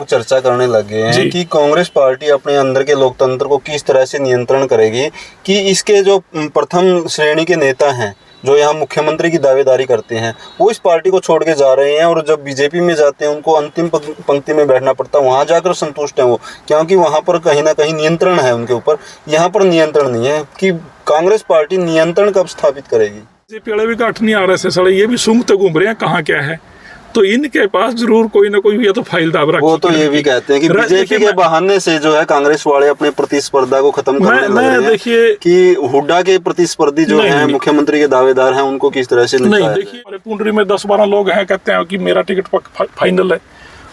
चर्चा करने लगे हैं कि कांग्रेस पार्टी अपने अंदर के लोकतंत्र को किस तरह से नियंत्रण करेगी, कि इसके जो प्रथम श्रेणी के नेता हैं जो यहाँ मुख्यमंत्री की दावेदारी करते हैं वो इस पार्टी को छोड़ के जा रहे हैं, और जब बीजेपी में जाते हैं उनको अंतिम पंक्ति में बैठना पड़ता है, वहाँ जाकर संतुष्ट हैं वो, क्योंकि वहाँ पर कहीं ना कहीं नियंत्रण है उनके ऊपर। यहाँ पर नियंत्रण नहीं है कि कांग्रेस पार्टी नियंत्रण कब स्थापित करेगी। बीजेपी वाले भी गांठ नहीं आ रहे से सड़े, ये भी सूंघते घूम रहे हैं कहाँ क्या है, तो इनके पास जरूर कोई ना कोई ये तो फाइल दाब रखी। वो तो ये भी कहते हैं कि बीजेपी के बहाने से जो है कांग्रेस वाले अपने प्रतिस्पर्धा को खत्म करने लग रहे हैं। देखिए कि हुड्डा के प्रतिस्पर्धी जो हैं मुख्यमंत्री के दावेदार हैं उनको किस तरह से नहीं, देखिए हमारे पुंडरी में 10-12 लोग हैं कहते हैं कि मेरा टिकट फाइनल है।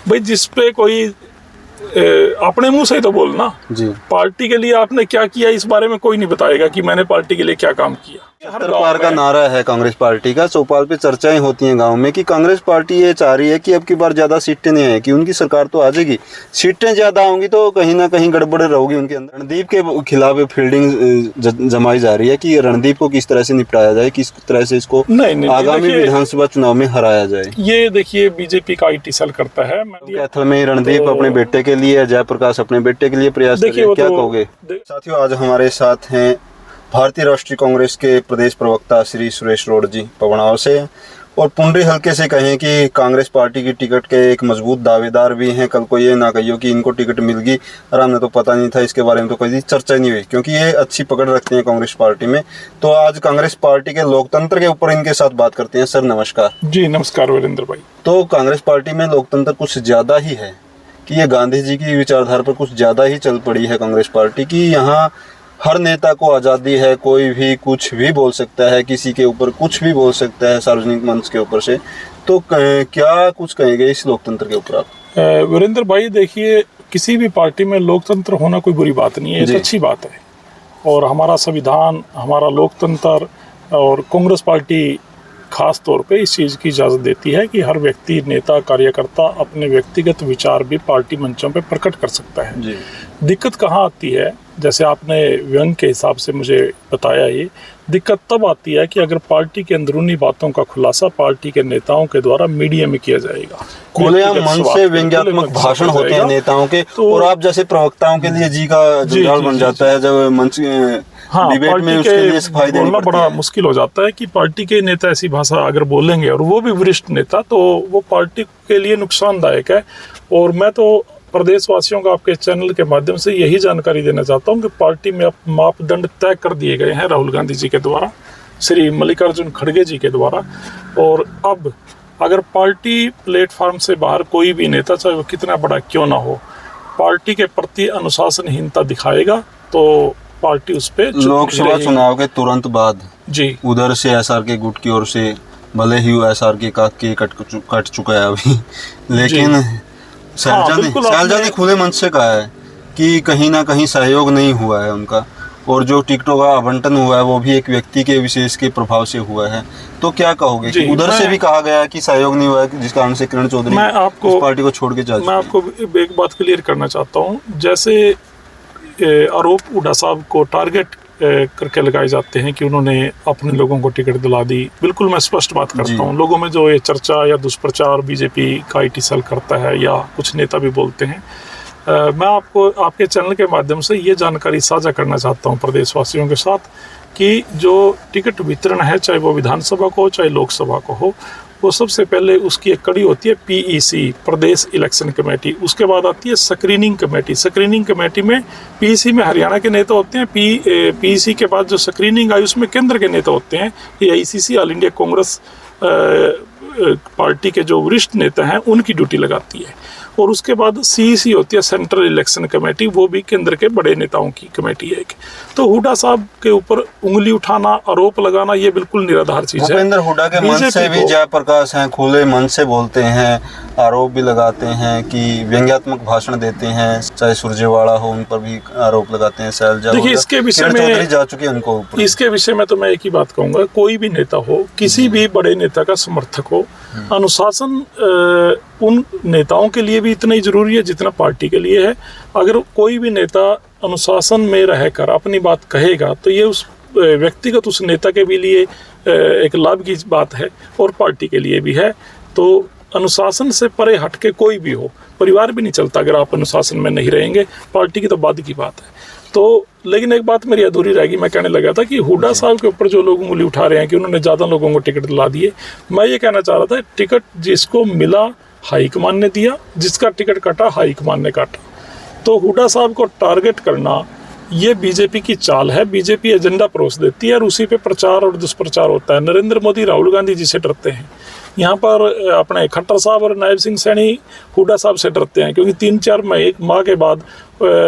भाई जिसपे कोई अपने मुंह से ही तो बोलना जी, पार्टी के लिए आपने क्या किया इस बारे में कोई नहीं बताएगा कि मैंने पार्टी के लिए क्या काम किया। हर पार का नारा है कांग्रेस पार्टी का, चौपाल पे चर्चाएं होती हैं गांव में कि कांग्रेस पार्टी ये चाह रही है कि अब की बार ज्यादा सीटें नहीं आएगी, उनकी सरकार तो आ जाएगी, सीटें ज्यादा होंगी तो कहीं ना कहीं गड़बड़ रहोगी उनके अंदर। रणदीप के खिलाफ फील्डिंग जमाई जा रही है कि रणदीप को किस तरह से निपटाया जाए, किस तरह से इसको आगामी विधानसभा चुनाव में हराया जाए। ये देखिए बीजेपी का IT सेल करता है, कैथल में रणदीप अपने बेटे के लिए, जयप्रकाश अपने बेटे के लिए प्रयास कर रहे हैं, क्या कहोगे? साथियों, आज हमारे साथ हैं भारतीय राष्ट्रीय कांग्रेस के प्रदेश प्रवक्ता श्री सुरेश रोड जी पवनाव से, और पुंडरी हल्के से कहें कि कांग्रेस पार्टी की टिकट के एक मजबूत दावेदार भी हैं। कल को ये ना कहियो कि इनको टिकट मिल गई और हमने तो पता नहीं था, इसके बारे में तो कोई चर्चा नहीं हुई, क्योंकि ये अच्छी पकड़ रखते हैं कांग्रेस पार्टी में। तो आज कांग्रेस पार्टी के लोकतंत्र के ऊपर इनके साथ बात करते हैं। सर नमस्कार। जी नमस्कार वीरेंद्र भाई। तो कांग्रेस पार्टी में लोकतंत्र कुछ ज्यादा ही है कि ये गांधी जी की विचारधारा पर कुछ ज्यादा ही चल पड़ी है कांग्रेस पार्टी की। यहाँ हर नेता को आज़ादी है, कोई भी कुछ भी बोल सकता है, किसी के ऊपर कुछ भी बोल सकता है सार्वजनिक मंच के ऊपर से। तो क्या कुछ कहेंगे इस लोकतंत्र के ऊपर आप? वीरेंद्र भाई देखिए, किसी भी पार्टी में लोकतंत्र होना कोई बुरी बात नहीं है, ये अच्छी बात है। और हमारा संविधान, हमारा लोकतंत्र और कांग्रेस पार्टी खास तौर पे इस चीज़ की इजाज़त देती है कि हर व्यक्ति, नेता, कार्यकर्ता अपने व्यक्तिगत विचार भी पार्टी मंचों पे प्रकट कर सकता है जी। दिक्कत कहाँ आती है, जैसे आपने व्यंग के हिसाब से मुझे बताया, ये दिक्कत तब आती है कि अगर पार्टी के अंदरूनी बातों का खुलासा पार्टी के नेताओं के द्वारा मीडिया में किया जाएगा, खुलेआम मन से व्यंग्यात्मक भाषण होते हैं नेताओं के, और आप जैसे प्रवक्ताओं के लिए जी का जंजाल बन जाता है जब मंच डिबेट में उसके लिए सफाई देनी पड़ती है। बड़ा मुश्किल हो जाता है कि पार्टी के नेता ऐसी भाषा अगर बोलेंगे, और वो भी वरिष्ठ नेता, तो वो पार्टी के लिए नुकसानदायक है। और मैं तो प्रदेशवासियों को आपके चैनल के माध्यम से यही जानकारी देना चाहता हूं कि पार्टी में अब मापदंड तय कर दिए गए हैं राहुल गांधी जी के द्वारा, श्री मल्लिकार्जुन खड़गे जी के द्वारा। और अब अगर पार्टी प्लेटफॉर्म से बाहर कोई भी नेता, चाहे वो कितना बड़ा क्यों ना हो, पार्टी के प्रति अनुशासनहीनता दिखाएगा तो पार्टी उस पे लोकसभा चुनाव के तुरंत बाद जी उधर से SR के गुट की ओर से, भले ही SR के कट चुका है अभी, लेकिन शैलजा ने खुले मन से कहा है कि कहीं ना कहीं सहयोग नहीं हुआ है उनका, और जो टिकटों का आवंटन हुआ है वो भी एक व्यक्ति के विशेष के प्रभाव से हुआ है। तो क्या कहोगे कि उधर से भी कहा गया कि सहयोग नहीं हुआ है, जिस कारण से किरण चौधरी इस पार्टी को छोड़ के जा चुके हैं? मैं आपको एक बात क्लियर करना चाहता हूँ। जैसे आरोप हुड्डा साहब को टारगेट करके लगाए जाते हैं कि उन्होंने अपने लोगों को टिकट दिला दी, बिल्कुल मैं स्पष्ट बात करता हूँ। लोगों में जो ये चर्चा या दुष्प्रचार बीजेपी का IT सेल करता है, या कुछ नेता भी बोलते हैं, मैं आपको आपके चैनल के माध्यम से ये जानकारी साझा करना चाहता हूँ प्रदेशवासियों के साथ कि जो टिकट वितरण है, चाहे वो विधानसभा को हो चाहे लोकसभा को हो, वो सबसे पहले उसकी एक कड़ी होती है PEC, प्रदेश इलेक्शन कमेटी। उसके बाद आती है स्क्रीनिंग कमेटी। स्क्रीनिंग कमेटी में PEC में हरियाणा के नेता होते हैं, PEC के बाद जो स्क्रीनिंग आई उसमें केंद्र के नेता होते हैं। AICC, all India Congress party के जो वरिष्ठ नेता हैं उनकी ड्यूटी लगाती है। और उसके बाद CEC होती है, सेंट्रल इलेक्शन कमेटी, वो भी केंद्र के बड़े नेताओं की कमेटी है। तो हुड्डा साहब के ऊपर उंगली उठाना, आरोप लगाना, ये बिल्कुल निराधार चीज है। भूपेंद्र हुड्डा के मन से भी जयप्रकाश हैं, खुले मन से बोलते हैं, आरोप भी लगाते हैं कि व्यंग्यात्मक भाषण देते हैं, चाहे सुरजेवाला हो उन पर भी आरोप लगाते हैं। शैलजा, देखिए इसके विषय में जा चुके हैं उनको ऊपर। इसके विषय में तो मैं एक ही बात कहूँगा, कोई भी नेता हो, किसी भी बड़े नेता का समर्थक हो, अनुशासन उन नेताओं के लिए भी इतना ही जरूरी है जितना पार्टी के लिए है। अगर कोई भी नेता अनुशासन में रहकर अपनी बात कहेगा तो ये उस व्यक्तिगत उस नेता के भी लिए एक लाभ की बात है और पार्टी के लिए भी है। तो अनुशासन से परे हटके कोई भी हो, परिवार भी नहीं चलता अगर आप अनुशासन में नहीं रहेंगे। पार्टी की तो बाद की बात है। तो लेकिन एक बात मेरी अधूरी रहेगी, मैं कहने लगा था कि हुड्डा साहब के ऊपर जो लोग उंगली उठा रहे हैं कि उन्होंने ज़्यादा लोगों को टिकट दिला दिए, मैं ये कहना चाह रहा था टिकट जिसको मिला हाईकमान ने दिया, जिसका टिकट कटा हाईकमान ने काटा। तो हुड्डा साहब को टारगेट करना ये बीजेपी की चाल है। बीजेपी एजेंडा परोस देती है और उसी पे प्रचार और दुष्प्रचार होता है। नरेंद्र मोदी राहुल गांधी जी से डरते हैं, यहाँ पर अपने खट्टर साहब और नायब सिंह सैनी हुड्डा साहब से डरते हैं, क्योंकि 3-4 माह के बाद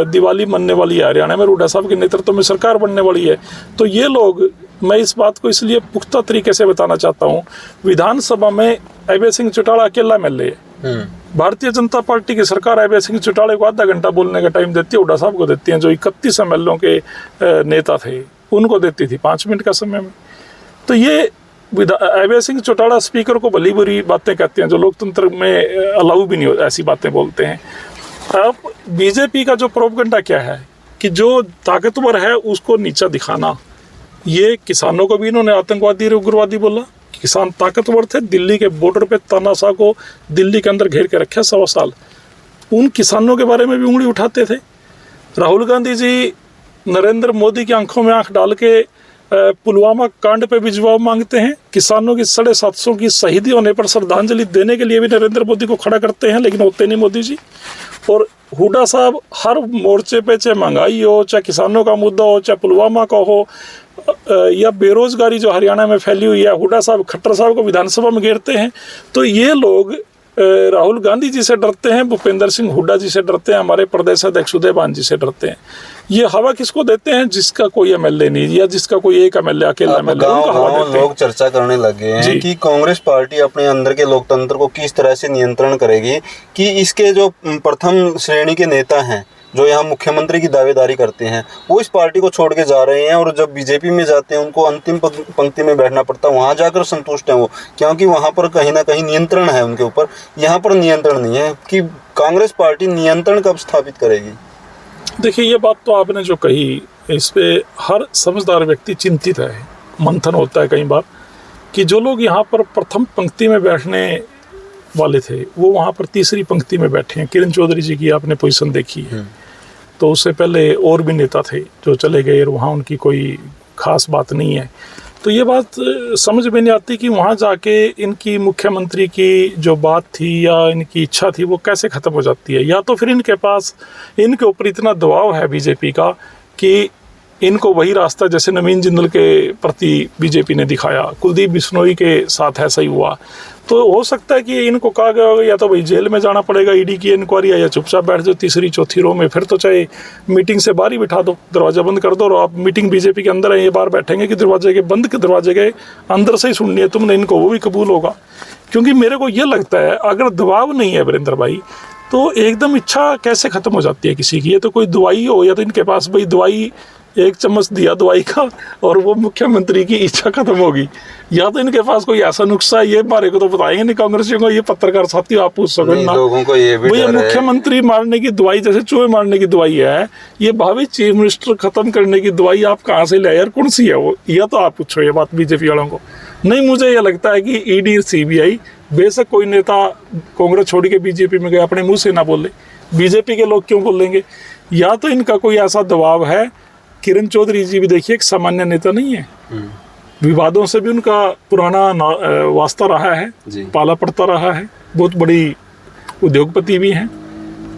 दिवाली मनने वाली है हरियाणा में, हुड्डा साहब के नेतृत्व में सरकार बनने वाली है। तो ये लोग, मैं इस बात को इसलिए पुख्ता तरीके से बताना चाहता हूँ, विधानसभा में अभय सिंह चौटाला अकेला MLA है। भारतीय जनता पार्टी की सरकार अभय सिंह चौटाले को आधा घंटा बोलने का टाइम देती है, हुड्डा साहब को देती है, जो 31 MLA के नेता थे उनको देती थी 5 मिनट का समय में। तो ये अभय सिंह चौटाला स्पीकर को भली बुरी बातें कहते हैं, जो लोकतंत्र में अलाउ भी नहीं हो, ऐसी बातें बोलते हैं। अब बीजेपी का जो प्रोपगंडा क्या है कि जो ताकतवर है उसको नीचा दिखाना। ये किसानों को भी इन्होंने आतंकवादी और उग्रवादी बोला, किसान ताकतवर थे। दिल्ली के बॉर्डर पे तानाशाह को दिल्ली के अंदर घेर के रखे 100 साल, उन किसानों के बारे में भी उंगली उठाते थे। राहुल गांधी जी नरेंद्र मोदी की आंखों में आंख डाल के पुलवामा कांड पे भी जवाब मांगते हैं। किसानों की 750 की शहीदी होने पर श्रद्धांजलि देने के लिए भी नरेंद्र मोदी को खड़ा करते हैं, लेकिन होते नहीं मोदी जी। और हुड्डा साहब हर मोर्चे पे, चाहे महंगाई हो, चाहे किसानों का मुद्दा हो, चाहे पुलवामा का हो, या बेरोजगारी जो हरियाणा में फैली हुई है, हुड्डा साहब खट्टर साहब को विधानसभा में घेरते हैं। तो ये लोग राहुल गांधी जी से डरते हैं, भूपेंद्र सिंह हुड्डा जी से डरते हैं, हमारे प्रदेश अध्यक्ष उदयभान जी से डरते हैं। ये हवा किसको देते हैं? जिसका कोई MLA नहीं, या जिसका कोई एक MLA अकेला MLA, उनको हवा देते हैं। लोग चर्चा करने लगे हैं कि कांग्रेस पार्टी अपने अंदर के लोकतंत्र को किस तरह से नियंत्रण करेगी, कि इसके जो प्रथम श्रेणी के नेता हैं, जो यहाँ मुख्यमंत्री की दावेदारी करते हैं, वो इस पार्टी को छोड़ के जा रहे हैं, और जब बीजेपी में जाते हैं उनको अंतिम पंक्ति में बैठना पड़ता है। वहाँ जाकर संतुष्ट हैं वो, क्योंकि वहाँ पर कहीं ना कहीं नियंत्रण है उनके ऊपर। यहाँ पर नियंत्रण नहीं है। कि कांग्रेस पार्टी नियंत्रण कब स्थापित करेगी? देखिए, ये बात तो आपने जो कही, इस पे हर समझदार व्यक्ति चिंतित है। मंथन होता है कई बार कि जो लोग यहाँ पर प्रथम पंक्ति में बैठने वाले थे, वो वहाँ पर तीसरी पंक्ति में बैठे हैं। किरण चौधरी जी की आपने पोजीशन देखी है, तो उससे पहले और भी नेता थे जो चले गए, और वहाँ उनकी कोई खास बात नहीं है। तो ये बात समझ में नहीं आती कि वहाँ जाके इनकी मुख्यमंत्री की जो बात थी या इनकी इच्छा थी वो कैसे ख़त्म हो जाती है। या तो फिर इनके पास, इनके ऊपर इतना दबाव है बीजेपी का कि इनको वही रास्ता जैसे नवीन जिंदल के प्रति बीजेपी ने दिखाया, कुलदीप बिश्नोई के साथ ऐसा ही हुआ। तो हो सकता है कि इनको कहा गया होगा या तो भाई जेल में जाना पड़ेगा ईडी की इंक्वायरी, या चुपचाप बैठ जाओ तीसरी चौथी रो में, फिर तो चाहे मीटिंग से बाहर ही बिठा दो, दरवाज़ा बंद कर दो, और आप मीटिंग बीजेपी के अंदर है, ये बाहर बैठेंगे कि दरवाजे के बंद के दरवाजे के अंदर से ही सुननी है तुमने इनको, वो भी कबूल होगा। क्योंकि मेरे को ये लगता है अगर दबाव नहीं है वीरेंद्र भाई, तो एकदम इच्छा कैसे ख़त्म हो जाती है किसी की। ये तो कोई दवाई हो, या तो इनके पास भाई दवाई, 1 चम्मच दिया दवाई का और वो मुख्यमंत्री की इच्छा खत्म होगी, या तो इनके पास कोई ऐसा नुस्खा है, ये हमारे को तो बताएंगे नहीं कांग्रेसियों को। ये पत्रकार साथी आप पूछ सको ना, लोगों को ये भी भैया मुख्यमंत्री मारने की दवाई जैसे चूहे मारने की दवाई है, ये भावी चीफ मिनिस्टर खत्म करने की दवाई आप कहाँ से ले यार, कौन सी है वो? या तो आप पूछो ये बात बीजेपी वालों को। नहीं, मुझे ये लगता है कि ईडी CBI, बेशक कोई नेता कांग्रेस छोड़ के बीजेपी में गए, अपने मुंह से ना बोले, बीजेपी के लोग क्यों बोलेंगे? या तो इनका कोई ऐसा दबाव है। किरण चौधरी जी भी देखिए एक सामान्य नेता नहीं है, विवादों से भी उनका पुराना वास्ता रहा है, पाला पड़ता रहा है, बहुत बड़ी उद्योगपति भी हैं,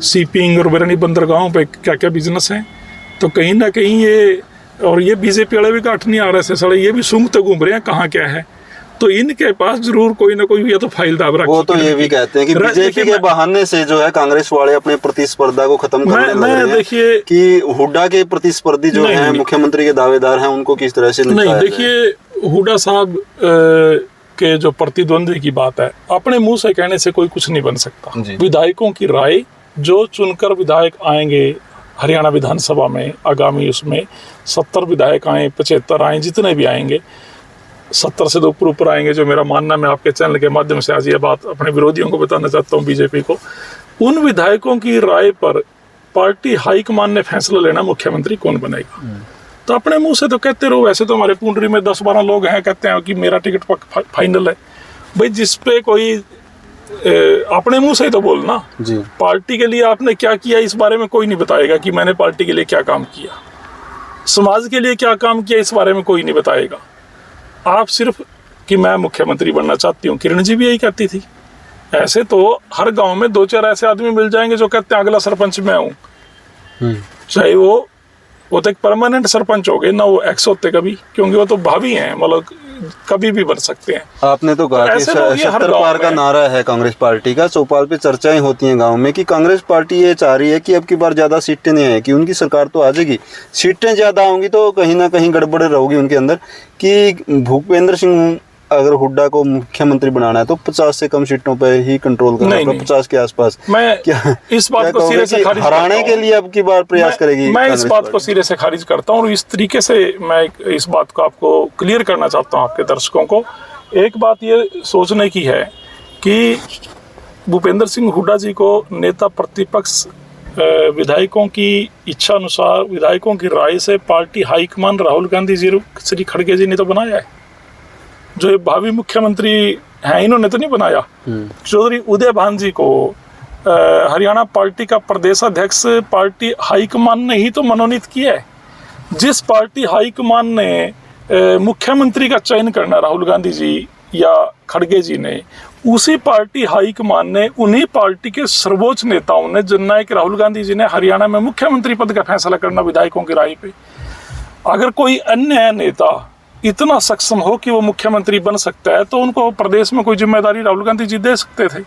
शिपिंग और बरनी बंदरगाहों पे क्या क्या बिजनेस हैं। तो कहीं ना कहीं ये, और ये बीजेपी वाले भी काट नहीं आ रहे थे, ये भी सूंघते घूम रहे हैं कहाँ क्या है। तो इनके पास जरूर कोई ना कोई या तो फाइल दाब रखी। वो तो ये भी कहते हैं कि बीजेपी के बहाने से जो है कांग्रेस वाले अपने प्रतिस्पर्धा को खत्म करने लग रहे हैं। देखिए कि हुड्डा के प्रतिस्पर्धी जो हैं, मुख्यमंत्री के दावेदार हैं, उनको किस तरह से नहीं, देखिए हुड्डा साहब के जो प्रतिद्वंदी की बात है, अपने मुंह से कहने से कोई कुछ नहीं बन सकता। विधायकों की राय, जो चुनकर विधायक आएंगे हरियाणा विधानसभा में आगामी, उसमें 70 विधायक आए, 75 आए, जितने भी आएंगे, 70 से तो ऊपर आएंगे, जो मेरा मानना, मैं आपके चैनल के माध्यम से आज ये बात अपने विरोधियों को बताना चाहता हूँ, बीजेपी को, उन विधायकों की राय पर पार्टी हाईकमान ने फैसला लेना मुख्यमंत्री कौन बनेगा। तो अपने मुंह से तो कहते रहो, वैसे तो हमारे पुंडरी में 10-12 लोग हैं कहते हैं कि मेरा टिकट फाइनल है। भाई जिस पे कोई अपने मुंह से ही तो बोलना जी। पार्टी के लिए आपने क्या किया इस बारे में कोई नहीं बताएगा कि मैंने पार्टी के लिए क्या काम किया, समाज के लिए क्या काम किया इस बारे में कोई नहीं बताएगा। आप सिर्फ कि मैं मुख्यमंत्री बनना चाहती हूँ, किरण जी भी यही कहती थी। ऐसे तो हर गांव में 2-4 ऐसे आदमी मिल जाएंगे जो कहते हैं अगला सरपंच मैं हूँ, चाहे वो तो एक परमानेंट सरपंच हो गए ना, वो एक्स होते कभी, क्योंकि वो तो भाभी हैं, मतलब कभी भी बन सकते हैं। आपने तो कहा कि 70 पार का नारा है कांग्रेस पार्टी का। चौपाल पे चर्चाएं होती हैं गांव में कि कांग्रेस पार्टी ये चाह रही है कि अब की बार ज्यादा सीटें नहीं आएगी, उनकी सरकार तो आ जाएगी, सीटें ज्यादा होंगी तो कहीं ना कहीं गड़बड़ रहोगी उनके अंदर, कि भूपेंद्र सिंह अगर हुड्डा को मुख्यमंत्री बनाना है तो 50 से कम सीटों पे ही कंट्रोल करना होगा, 50 के आसपास। मैं क्या इस बात को सिरे से खारिज हराने के लिए अब की बार प्रयास करेगी? मैं इस बात को सिरे से खारिज करता हूँ और इस तरीके से मैं इस बात को आपको क्लियर करना चाहता हूँ, आपके दर्शकों को। एक बात ये सोचने की है कि भूपेंद्र सिंह हुड्डा जी को नेता प्रतिपक्ष विधायकों की इच्छा अनुसार, विधायकों की राय से पार्टी हाईकमान राहुल गांधी जी, श्री खड़गे जी ने तो बनाया है। जो ये भावी मुख्यमंत्री हैं इन्होंने तो नहीं बनाया। चौधरी उदय भान जी को हरियाणा पार्टी का प्रदेशाध्यक्ष पार्टी हाईकमान ने ही तो मनोनीत किया है। जिस पार्टी हाईकमान ने मुख्यमंत्री का चयन करना राहुल गांधी जी या खड़गे जी ने, उसी पार्टी हाईकमान ने, उन्हीं पार्टी के सर्वोच्च नेताओं ने, जननायक राहुल गांधी जी ने हरियाणा में मुख्यमंत्री पद का फैसला करना विधायकों की राय पे। अगर कोई अन्य नेता इतना सक्षम हो कि वो मुख्यमंत्री बन सकता है तो उनको प्रदेश में कोई जिम्मेदारी राहुल गांधी जी दे सकते थे।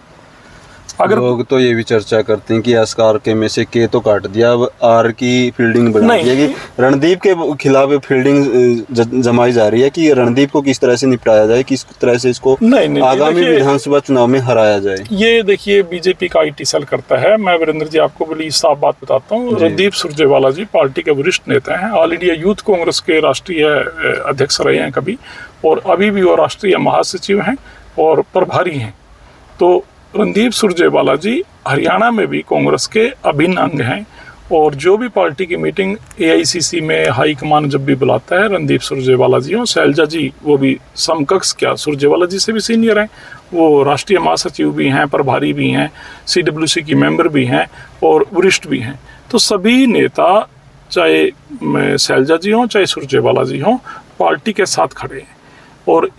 अगर लोग तो ये भी चर्चा करते हैं कि एसकार के में से के तो काट दिया, अब आर की फील्डिंग बना दी है कि रणदीप के खिलाफ फील्डिंग जमाई जा रही है कि रणदीप को किस तरह से निपटाया जाए, किस तरह से इसको आगामी विधानसभा चुनाव में हराया जाए। ये देखिए बीजेपी का IT सेल करता है। मैं वीरेंद्र जी आपको बड़ी साफ बात बताता हूँ। रणदीप सुरजेवाला जी पार्टी के वरिष्ठ नेता हैं, ऑल इंडिया यूथ कांग्रेस के राष्ट्रीय अध्यक्ष रहे हैं कभी, और अभी भी वो राष्ट्रीय महासचिव हैं और प्रभारी हैं। तो रणदीप सुरजेवाला जी हरियाणा में भी कांग्रेस के अभिन्न अंग हैं, और जो भी पार्टी की मीटिंग AICC में हाईकमान जब भी बुलाता है, रणदीप सुरजेवाला जी और शैलजा जी, वो भी समकक्ष क्या सुरजेवाला जी से भी सीनियर हैं, वो राष्ट्रीय महासचिव भी हैं, प्रभारी भी हैं, CWC की मेंबर भी हैं और वरिष्ठ भी हैं। तो सभी नेता, चाहे शैलजा जी हों चाहे सुरजेवाला जी हों, पार्टी के साथ खड़े हैं। और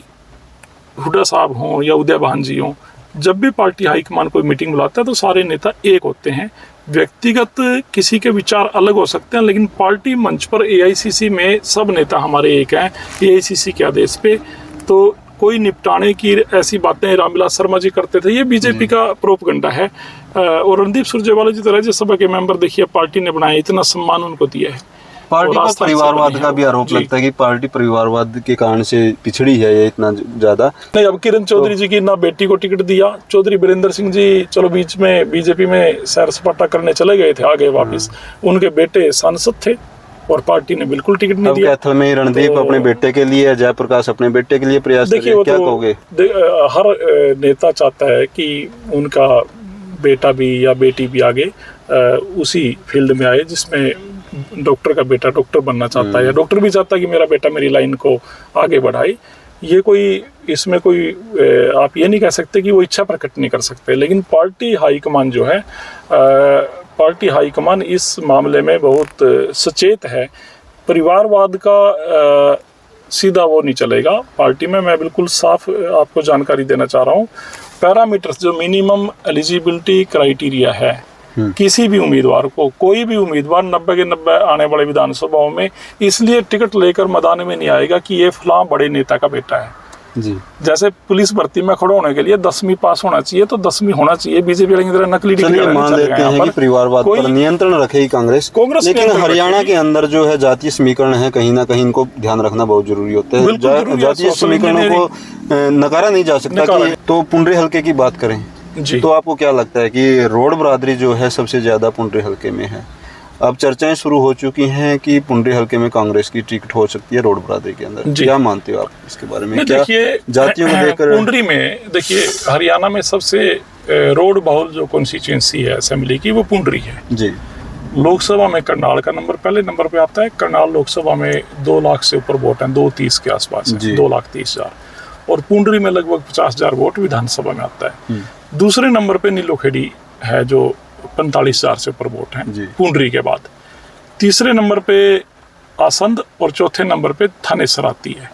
हुड्डा साहब हों या उदय भान जी हों, जब भी पार्टी हाईकमान कोई मीटिंग बुलाता है तो सारे नेता एक होते हैं। व्यक्तिगत किसी के विचार अलग हो सकते हैं, लेकिन पार्टी मंच पर AICC में सब नेता हमारे एक हैं, AICC के आदेश पे। तो कोई निपटाने की ऐसी बातें रामविलास शर्मा जी करते थे, ये बीजेपी का प्रोपगंडा है। और रणदीप सुरजेवाला जी तो राज्यसभा के मेंबर, देखिए पार्टी ने बनाया, इतना सम्मान उनको दिया है। पार्टी को परिवारवाद का भी आरोप लगता है कि पार्टी परिवारवाद के कारण से पिछड़ी है ये इतना ज्यादा। नहीं, अब किरण चौधरी जी की ना बेटी को टिकट दिया, चौधरी वीरेंद्र सिंह जी चलो बीच में बीजेपी में सैर सपाटा करने चले गए थे, आ गए वापिस, उनके बेटे सांसद थे और पार्टी ने बिल्कुल टिकट नहीं दिया। कैथल में रणदीप अपने बेटे के लिए, जयप्रकाश अपने बेटे के लिए प्रयास कर रहे हैं, क्या कहोगे? हर नेता चाहता है कि उनका बेटा भी या बेटी भी आगे उसी फील्ड में आए जिसमें डॉक्टर का बेटा डॉक्टर बनना चाहता है, या डॉक्टर भी चाहता है कि मेरा बेटा मेरी लाइन को आगे बढ़ाए। ये कोई, इसमें कोई आप ये नहीं कह सकते कि वो इच्छा प्रकट नहीं कर सकते। लेकिन पार्टी हाईकमान जो है, पार्टी हाईकमान इस मामले में बहुत सचेत है। परिवारवाद का सीधा वो नहीं चलेगा पार्टी में। मैं बिल्कुल साफ आपको जानकारी देना चाह रहा हूँ। पैरामीटर्स जो मिनिमम एलिजिबिलिटी क्राइटेरिया है किसी भी उम्मीदवार को, कोई भी उम्मीदवार 90 के 90 आने वाले विधानसभाओं में इसलिए टिकट लेकर मैदान में नहीं आएगा कि ये फलां बड़े नेता का बेटा है जी। जैसे पुलिस भर्ती में खड़े होने के लिए 10वीं पास होना चाहिए, तो 10वीं होना चाहिए। बीजेपी वाले की तरह नकली डिग्री मान लेते हैं कि परिवारवाद पर नियंत्रण रखेगी कांग्रेस, लेकिन हरियाणा के अंदर जो है जातीय समीकरण है, कहीं ना कहीं इनको ध्यान रखना बहुत जरूरी होता है। जातीय समीकरणों को नकारा नहीं जा सकता। तो पुंडरी हल्के की बात करें जी, तो आपको क्या लगता है कि रोड बरादरी जो है सबसे ज्यादा पुंडरी हल्के में है? अब चर्चाएं शुरू हो चुकी हैं कि पुंडरी हल्के में कांग्रेस की टिकट हो सकती है रोड बरादरी के अंदर। क्या मानते हो आप इसके बारे में? देखिए, जातियों को देखकर पुंडरी में देखिए, हरियाणा में सबसे रोड बहुल जो कॉन्स्टिट्यूएंसी है असेंबली की, वो पुंडरी है जी। लोकसभा में करनाल का नंबर पहले नंबर पे आता है। करनाल लोकसभा में 2 लाख से ऊपर वोट हैं, 230 के आसपास है, 2,30,000। और पुंडरी में लगभग 50,000 वोट विधानसभा में आता है। दूसरे नंबर पे नीलोखेड़ी है जो 45,000 से ऊपर वोट हैं जी। पूंडरी के बाद। तीसरे नंबर पे आसंद और चौथे नंबर पे थानेसर आती है।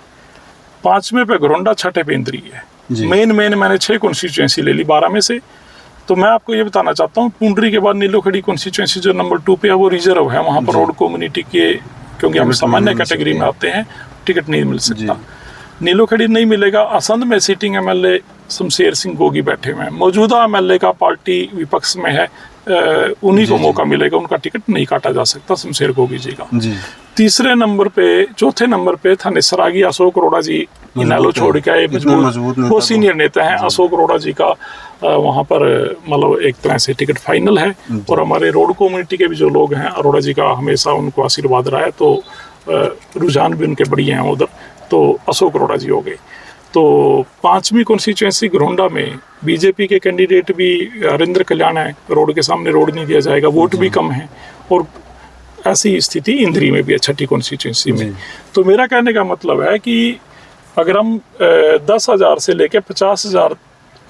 पांचवें पे घरोंडा, छठे पे इंद्री है। जी। मेन मैंने 6 कॉन्स्टिट्यूएंसी ले ली 12 में से। तो मैं आपको ये बताना चाहता हूँ पूंडरी के बाद नीलोखेड़ी कॉन्स्टिट्यूएंसी जो नंबर 2 पे है वो रिजर्व है। वहाँ पर रोड कम्युनिटी के, क्योंकि हम सामान्य कैटेगरी में आते हैं, टिकट नहीं मिल सकता। नीलोखेड़ी नहीं मिलेगा। आसंद में सिटिंग एमएलए शमशेर सिंह गोगी बैठे हुए हैं। मौजूदा एमएलए का पार्टी विपक्ष में है, उन्हीं को मौका मिलेगा, उनका टिकट नहीं काटा जा सकता शमशेर गोगी जी का। तीसरे नंबर पे, चौथे नंबर पे थानेसर आ गई। अशोक अरोड़ा जी इनेलो छोड़ के आए, मजबूत, वो सीनियर नेता हैं। अशोक अरोड़ा जी का वहाँ पर मतलब एक तरह से टिकट फाइनल है। और हमारे रोड कम्युनिटी के भी जो लोग हैं, अरोड़ा जी का हमेशा उनको आशीर्वाद रहा है, तो रुझान भी उनके बढ़िया हैं उधर, तो अशोक अरोड़ा जी हो गए। तो पांचवी कॉन्स्टिट्यूएंसी घरोंडा में बीजेपी के कैंडिडेट भी हरिंद्र कल्याण है। रोड के सामने रोड नहीं दिया जाएगा, वोट भी कम है। और ऐसी स्थिति इंद्री में भी है, छठी कॉन्स्टिट्यूएंसी में। तो मेरा कहने का मतलब है कि अगर हम 10,000 से लेकर 50,000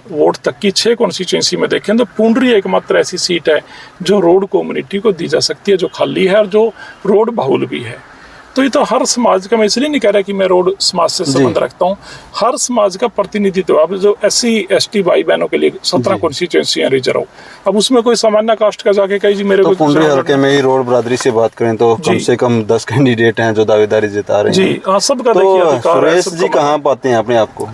वोट तक की 6 कॉन्स्टिट्यूएंसी में देखें तो पूंडरी एकमात्र ऐसी सीट है जो रोड कम्युनिटी को दी जा सकती है, जो खाली है और जो रोड बहुल भी है। तो ये तो हर समाज का, मैं इसलिए नहीं कह रहा कि मैं रोड समाज से संबंध रखता हूँ, हर समाज का प्रतिनिधित्व। अब जो SC ST भाई बहनों के लिए 17 कॉन्स्टिट्यूएंसी है रिजर्व, अब उसमें कोई सामान्य कास्ट का जाके कही जी मेरे को पूंडरी हल्के में ही रोड बरादरी से बात करें तो कम से कम 10 कैंडिडेट हैं जो दावेदारी जिता रहे हैं। जी हाँ, सबका देखिए अधिकार है। सुरेश जी कहाँ पाते हैं अपने आप को?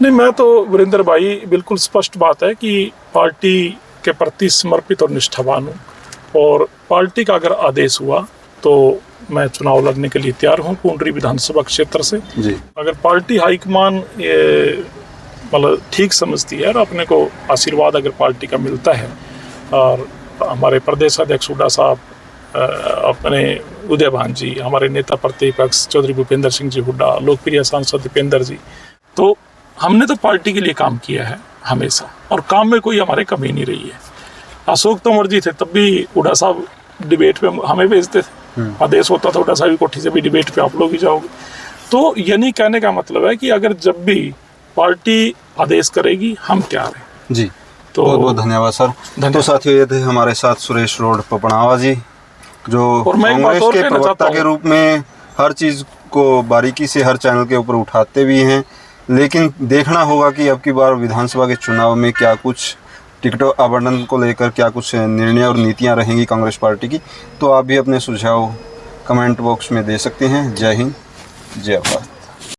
नहीं, मैं तो वीरेंद्र भाई बिल्कुल स्पष्ट बात है कि पार्टी के प्रति समर्पित और निष्ठावान हूँ। और पार्टी का अगर आदेश हुआ तो मैं चुनाव लड़ने के लिए तैयार हूँ पूंडरी विधानसभा क्षेत्र से। जी। अगर पार्टी हाईकमान मतलब ठीक समझती है और अपने को आशीर्वाद अगर पार्टी का मिलता है, और हमारे प्रदेश अध्यक्ष हुड्डा साहब, अपने उदय भान जी, हमारे नेता प्रतिपक्ष चौधरी भूपेंद्र सिंह जी हुड्डा, लोकप्रिय सांसद दीपेंद्र जी, तो हमने तो पार्टी के लिए काम किया है हमेशा, और काम में कोई हमारे कमी नहीं रही है। अशोक तोमर जी थे तब भी हुड्डा साहब डिबेट पे हमें भेजते थे। आदेश होता था हुड्डा साहब की कोठी से भी डिबेट पे आप लोग ही जाओगे। तो यानी कहने का मतलब है कि अगर जब भी पार्टी आदेश करेगी हम तैयार हैं। जी, तो बहुत बहुत धन्यवाद सर। तो साथियों, ये थे हमारे साथ सुरेश रोड पपनावा जी, जो कांग्रेस के प्रवक्ता के रूप में हर चीज़ को बारीकी से हर चैनल के ऊपर उठाते भी हैं। लेकिन देखना होगा कि अब की बार विधानसभा के चुनाव में क्या कुछ टिकटों आवंटन को लेकर क्या कुछ निर्णय और नीतियां रहेंगी कांग्रेस पार्टी की। तो आप भी अपने सुझाव कमेंट बॉक्स में दे सकते हैं। जय हिंद, जय भारत।